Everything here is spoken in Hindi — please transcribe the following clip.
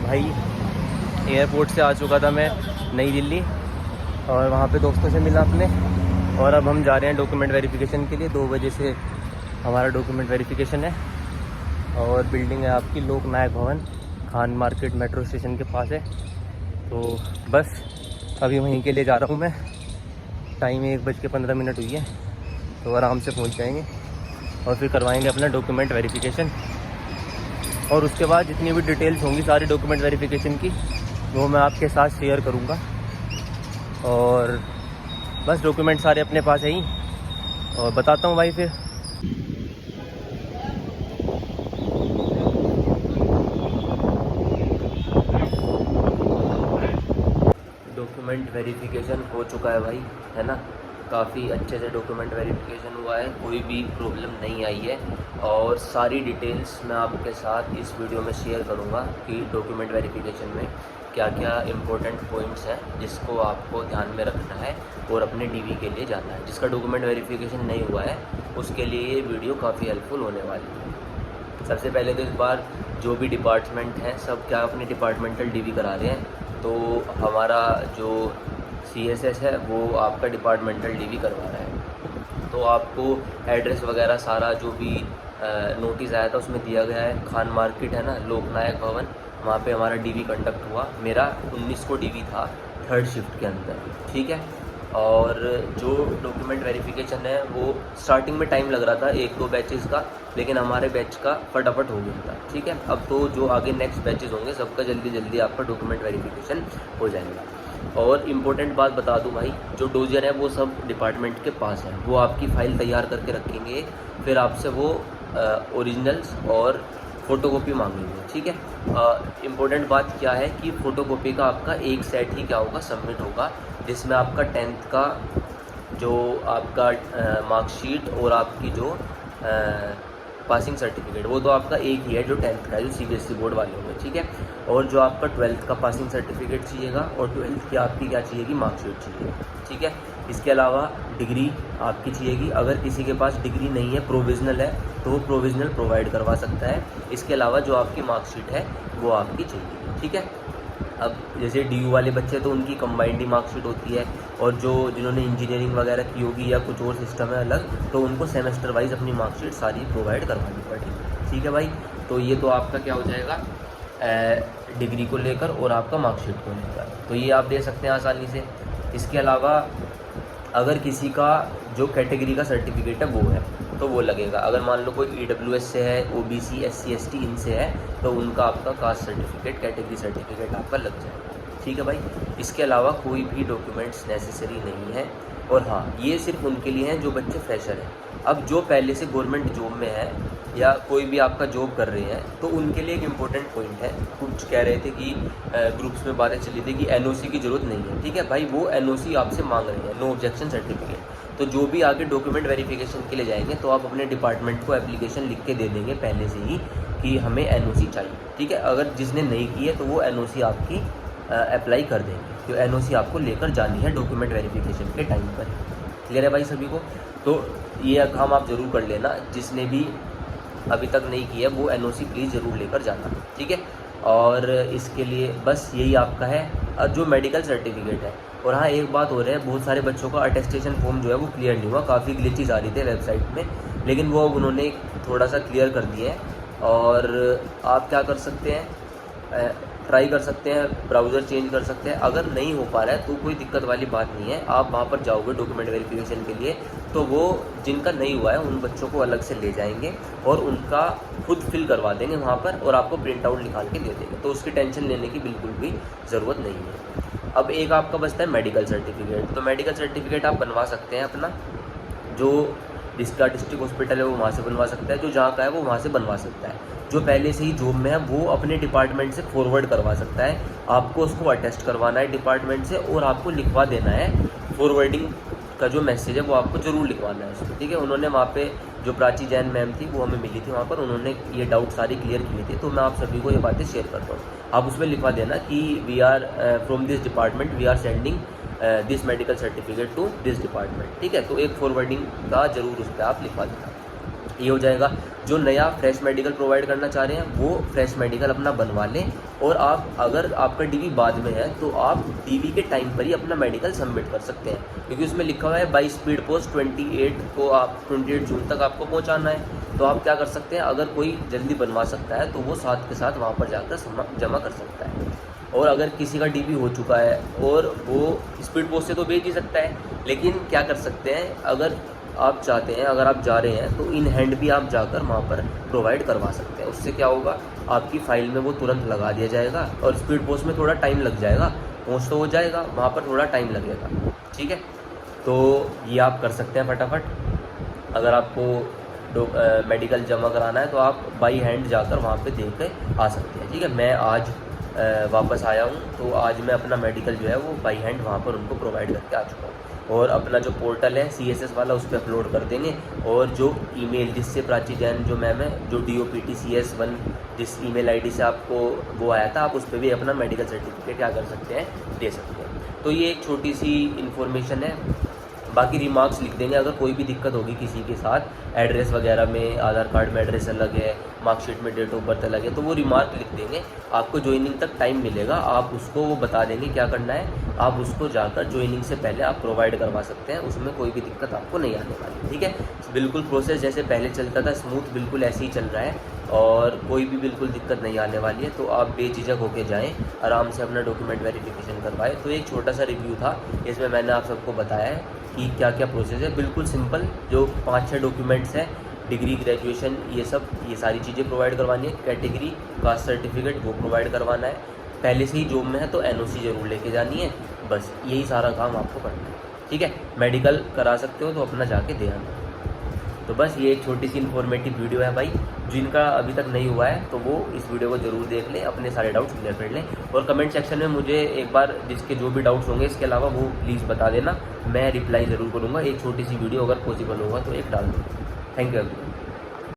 भाई एयरपोर्ट से आ चुका था मैं नई दिल्ली, और वहाँ पे दोस्तों से मिला अपने, और अब हम जा रहे हैं डॉक्यूमेंट वेरिफिकेशन के लिए। 2 बजे से हमारा डॉक्यूमेंट वेरिफिकेशन है, और बिल्डिंग है आपकी लोक नायक भवन, खान मार्केट मेट्रो स्टेशन के पास है। तो बस अभी वहीं के लिए जा रहा हूँ मैं। टाइम 1:15 हुई है, तो आराम से पहुँच जाएंगे और फिर करवाएंगे अपना डॉक्यूमेंट वेरिफिकेशन। और उसके बाद जितनी भी डिटेल्स होंगी सारी डॉक्यूमेंट वेरिफिकेशन की, वो मैं आपके साथ शेयर करूँगा। और बस डॉक्यूमेंट सारे अपने पास है ही, और बताता हूँ भाई फिर। डॉक्यूमेंट वेरिफिकेशन हो चुका है भाई, है ना। काफ़ी अच्छे से डॉक्यूमेंट वेरिफिकेशन हुआ है, कोई भी प्रॉब्लम नहीं आई है। और सारी डिटेल्स मैं आपके साथ इस वीडियो में शेयर करूंगा कि डॉक्यूमेंट वेरिफिकेशन में क्या क्या इम्पोर्टेंट पॉइंट्स हैं जिसको आपको ध्यान में रखना है और अपने डीवी के लिए जाना है। जिसका डॉक्यूमेंट वेरिफिकेशन नहीं हुआ है उसके लिए ये वीडियो काफ़ी हेल्पफुल होने वाली है। सबसे पहले तो इस बार जो भी डिपार्टमेंट हैं सब क्या अपने डिपार्टमेंटल डीवी करा रहे हैं। तो हमारा जो CSS है वो आपका डिपार्टमेंटल डीवी करवा रहा है। तो आपको एड्रेस वगैरह सारा जो भी नोटिस आया था उसमें दिया गया है। खान मार्केट है ना, लोकनायक भवन, वहाँ पे हमारा डीवी कंडक्ट हुआ। मेरा 19 को डीवी था 3rd शिफ्ट के अंदर, ठीक है। और जो डॉक्यूमेंट वेरिफिकेशन है वो स्टार्टिंग में टाइम लग रहा था 1-2 बैचेस का, लेकिन हमारे बैच का फटाफट हो गया था, ठीक है। अब तो जो आगे नेक्स्ट बैचेस होंगे सबका जल्दी जल्दी आपका डॉक्यूमेंट वेरिफिकेशन हो जाएगा। और इम्पोर्टेंट बात बता दूं भाई, जो डोजर है वो सब डिपार्टमेंट के पास है, वो आपकी फ़ाइल तैयार करके रखेंगे, फिर आपसे वो ओरिजिनल्स और फ़ोटोकॉपी मांगेंगे, ठीक है। इम्पोर्टेंट बात क्या है कि फ़ोटोकॉपी का आपका एक सेट ही क्या होगा, सबमिट होगा, जिसमें आपका 10th का जो आपका मार्कशीट और आपकी जो पासिंग सर्टिफिकेट, वो तो आपका एक ही है जो 10th का है, जो CBSE बोर्ड वाले होंगे, ठीक है। और जो आपका 12th का पासिंग सर्टिफिकेट चाहिएगा, और 12th की आपकी क्या चाहिएगी, मार्कशीट चाहिए, ठीक है। इसके अलावा डिग्री आपकी चाहिएगी। अगर किसी के पास डिग्री नहीं है, प्रोविज़नल है, तो वो प्रोविज़नल प्रोवाइड करवा सकता है। इसके अलावा जो आपकी मार्कशीट है वो आपकी चाहिए, ठीक है। अब जैसे DU वाले बच्चे तो उनकी कंबाइंड ही मार्कशीट होती है, और जो जिन्होंने इंजीनियरिंग वगैरह की होगी या कुछ और सिस्टम है अलग, तो उनको सेमेस्टर वाइज अपनी मार्कशीट सारी प्रोवाइड करवानी पड़ेगी, ठीक है भाई। तो ये तो आपका क्या हो जाएगा, डिग्री को लेकर और आपका मार्कशीट को लेकर, तो ये आप दे सकते हैं आसानी से। इसके अलावा अगर किसी का जो कैटेगरी का सर्टिफिकेट है वो है तो वो लगेगा। अगर मान लो कोई EWS से है, OBC SC ST इनसे है, तो उनका आपका कास्ट सर्टिफिकेट, कैटेगरी सर्टिफिकेट आपका लग जाएगा, ठीक है भाई। इसके अलावा कोई भी डॉक्यूमेंट्स नेसेसरी नहीं है। और हाँ, ये सिर्फ उनके लिए हैं जो बच्चे फ्रेशर हैं। अब जो पहले से गवर्नमेंट जॉब में है या कोई भी आपका जॉब कर रहे हैं, तो उनके लिए एक इम्पोर्टेंट पॉइंट है। कुछ कह रहे थे कि ग्रुप्स में बातें चली थी कि NOC की ज़रूरत नहीं है, ठीक है भाई। वो NOC आपसे मांग रहे हैं, नो ऑब्जेक्शन सर्टिफिकेट। तो जो भी आगे डॉक्यूमेंट वेरिफिकेशन के लिए जाएंगे तो आप अपने डिपार्टमेंट को एप्लीकेशन लिख के दे देंगे पहले से ही कि हमें NOC चाहिए, ठीक है। अगर जिसने नहीं की है तो वो NOC आपकी अप्लाई कर देंगे, तो NOC आपको लेकर जानी है डॉक्यूमेंट वेरिफिकेशन के टाइम पर। क्लियर है भाई सभी को। तो ये काम आप ज़रूर कर लेना, जिसने भी अभी तक नहीं किया वो NOC प्लीज़ ज़रूर लेकर जाना, ठीक है। और इसके लिए बस यही आपका है जो मेडिकल सर्टिफिकेट है। और हाँ, एक बात हो रही है, बहुत सारे बच्चों का अटेस्टेशन फॉर्म जो है वो क्लियर नहीं हुआ, काफ़ी ग्लिचेस आ रही थे वेबसाइट में, लेकिन वो अब उन्होंने थोड़ा सा क्लियर कर दिए हैं। और आप क्या कर सकते हैं, ट्राई कर सकते हैं, ब्राउज़र चेंज कर सकते हैं। अगर नहीं हो पा रहा है तो कोई दिक्कत वाली बात नहीं है, आप वहाँ पर जाओगे डॉक्यूमेंट वेरिफिकेशन के लिए, तो वो जिनका नहीं हुआ है उन बच्चों को अलग से ले जाएंगे और उनका खुद फिल करवा देंगे वहाँ पर, और आपको प्रिंट आउट निकाल के दे देंगे। तो उसकी टेंशन लेने की बिल्कुल भी ज़रूरत नहीं है। अब एक आपका बचता है मेडिकल सर्टिफिकेट। तो मेडिकल सर्टिफिकेट आप बनवा सकते हैं अपना, जो जिसका डिस्ट्रिक्ट हॉस्पिटल है वो वहाँ से बनवा सकता है, जो जहाँ का है वो वहाँ से बनवा सकता है। जो पहले से ही जॉब में है वो अपने डिपार्टमेंट से फॉरवर्ड करवा सकता है। आपको उसको अटेस्ट करवाना है डिपार्टमेंट से, और आपको लिखवा देना है, फॉरवर्डिंग का जो मैसेज है वो आपको ज़रूर लिखवाना है उसको, ठीक है। उन्होंने वहाँ पे जो प्राची जैन मैम थी वो हमें मिली थी वहाँ पर, उन्होंने ये डाउट सारी क्लियर किए थे, तो मैं आप सभी को ये बातें शेयर करता हूँ। आप उसमें लिखवा देना कि we are from this department we are sending this medical certificate to this department, ठीक है। तो एक फॉरवर्डिंग का ज़रूर उस पर आप लिखवा देना। ये हो जाएगा। जो नया फ्रेश मेडिकल प्रोवाइड करना चाह रहे हैं वो फ्रेश मेडिकल अपना बनवा लें, और आप अगर आपका डीवी बाद में है तो आप डीवी के टाइम पर ही अपना मेडिकल सबमिट कर सकते हैं, क्योंकि उसमें लिखा हुआ है बाई स्पीड पोस्ट 28 को आप 28 जून तक आपको पहुंचाना है। तो आप क्या कर सकते हैं, अगर कोई जल्दी बनवा सकता है तो वो साथ के साथ वहाँ पर जाकर जमा कर सकता है। और अगर किसी का डीवी हो चुका है और वो स्पीड पोस्ट से तो भेज ही सकता है, लेकिन क्या कर सकते हैं, अगर आप चाहते हैं, अगर आप जा रहे हैं तो इन हैंड भी आप जाकर वहाँ पर प्रोवाइड करवा सकते हैं। उससे क्या होगा, आपकी फ़ाइल में वो तुरंत लगा दिया जाएगा, और स्पीड पोस्ट में थोड़ा टाइम लग जाएगा, पहुँच तो हो जाएगा, वहाँ पर थोड़ा टाइम लगेगा। ठीक है, तो ये आप कर सकते हैं फटाफट। अगर आपको मेडिकल जमा कराना है तो आप बाई हैंड जाकर वहाँ पे दे के आ सकते हैं। ठीक है, मैं आज वापस आया हूँ, तो आज मैं अपना मेडिकल जो है वो बाई हैंड वहाँ पर उनको प्रोवाइड करके आ चुका हूँ। और अपना जो पोर्टल है CSS वाला, उस पर अपलोड कर देंगे। और जो ईमेल जिससे प्राची जैन जो मैम है, जो DOPTCS1 जिस ईमेल ID से आपको वो आया था, आप उस पर भी अपना मेडिकल सर्टिफिकेट क्या कर सकते हैं, दे सकते हैं। तो ये एक छोटी सी इन्फॉर्मेशन है। बाकी रिमार्क्स लिख देंगे, अगर कोई भी दिक्कत होगी किसी के साथ, एड्रेस वगैरह में, आधार कार्ड में एड्रेस अलग है, मार्कशीट में डेट ऑफ बर्थ अलग है, तो वो रिमार्क लिख देंगे। आपको ज्वाइनिंग तक टाइम मिलेगा, आप उसको वो बता देंगे क्या करना है, आप उसको जाकर ज्वाइनिंग से पहले आप प्रोवाइड करवा सकते हैं, उसमें कोई भी दिक्कत आपको नहीं आने वाली। ठीक है, बिल्कुल प्रोसेस जैसे पहले चलता था स्मूथ, बिल्कुल ऐसे ही चल रहा है, और कोई भी बिल्कुल दिक्कत नहीं आने वाली है। तो आप बेझिझक होके जाएँ, आराम से अपना डॉक्यूमेंट वेरिफिकेशन करवाएं। तो एक छोटा सा रिव्यू था, इसमें मैंने आप सबको बताया है कि क्या क्या प्रोसेस है। बिल्कुल सिंपल, जो 5-6 डॉक्यूमेंट्स हैं, डिग्री, ग्रेजुएशन, ये सब, ये सारी चीज़ें प्रोवाइड करवानी है। कैटेगरी, कास्ट सर्टिफिकेट वो प्रोवाइड करवाना है। पहले से ही जॉब में है तो NOC ज़रूर लेके जानी है। बस यही सारा काम आपको करना है। ठीक है, मेडिकल करा सकते हो तो अपना जाके दे आना। तो बस ये एक छोटी सी इन्फॉर्मेटिव वीडियो है भाई। जिनका अभी तक नहीं हुआ है तो वो इस वीडियो को ज़रूर देख लें, अपने सारे डाउट्स क्लियर कर लें। और कमेंट सेक्शन में मुझे एक बार जिसके जो भी डाउट्स होंगे इसके अलावा वो प्लीज़ बता देना, मैं रिप्लाई ज़रूर करूँगा। एक छोटी सी वीडियो अगर पॉसिबल होगा तो एक डाल दूँगा। Thank you everyone.